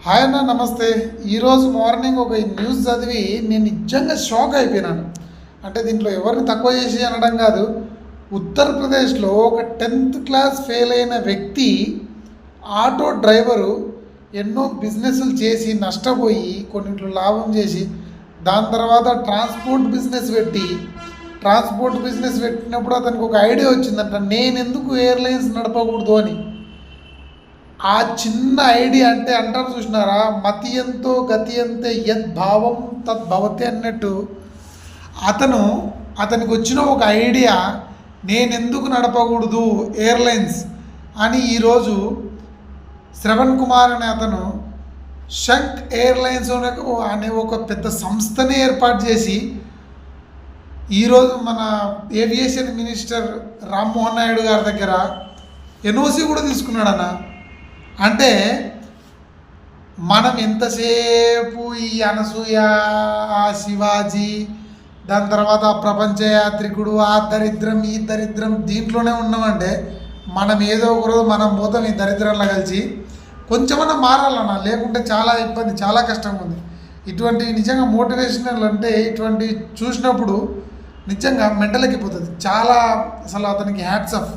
Hi అన్న, నమస్తే. ఈరోజు మార్నింగ్ ఒక న్యూస్ చదివి నేను నిజంగా షాక్ అయిపోయినాను. అంటే దీంట్లో ఎవరిని తక్కువ చేసి అనడం కాదు. ఉత్తరప్రదేశ్లో ఒక 10th క్లాస్ ఫెయిల్ అయిన వ్యక్తి ఆటో డ్రైవరు ఎన్నో బిజినెస్లు చేసి నష్టపోయి కొన్నింట్లో లాభం చేసి దాని తర్వాత ట్రాన్స్పోర్ట్ బిజినెస్ పెట్టినప్పుడు అతనికి ఒక ఐడియా వచ్చిందంట, నేను ఎందుకు ఎయిర్లైన్స్ నడపకూడదు అని. ఆ చిన్న ఐడియా అంటే అంటారు చూసినారా, మతి ఎంతో గతి అంతే యద్భావం తద్భవతి అన్నట్టు అతనికి వచ్చిన ఒక ఐడియా, నేను ఎందుకు నడపకూడదు ఎయిర్లైన్స్ అని ఈరోజు శ్రవణ్ కుమార్ అనే అతను శంక్ ఎయిర్లైన్స్ అనే ఒక పెద్ద సంస్థని ఏర్పాటు చేసి ఈరోజు మన ఏవియేషన్ మినిస్టర్ రామ్మోహన్ నాయుడు గారి దగ్గర ఎన్ఓసి కూడా తీసుకున్నాడన్న. అంటే మనం ఎంతసేపు ఈ అనసూయ, శివాజీ, దాని తర్వాత ప్రపంచ యాత్రికుడు, ఆ దరిద్రం ఈ దరిద్రం దీంట్లోనే ఉన్నామంటే మనం ఏదో ఒకరోజు మనం పోతాం ఈ దరిద్రంలో కలిసి. కొంచెమన్నా మారాలన్నా, లేకుంటే చాలా ఇబ్బంది, చాలా కష్టంగా ఉంది. ఇటువంటి నిజంగా మోటివేషనల్ అంటే ఇటువంటి చూసినప్పుడు నిజంగా మెంటలెక్కిపోతుంది చాలా. అసలు అతనికి హ్యాట్స్ ఆఫ్.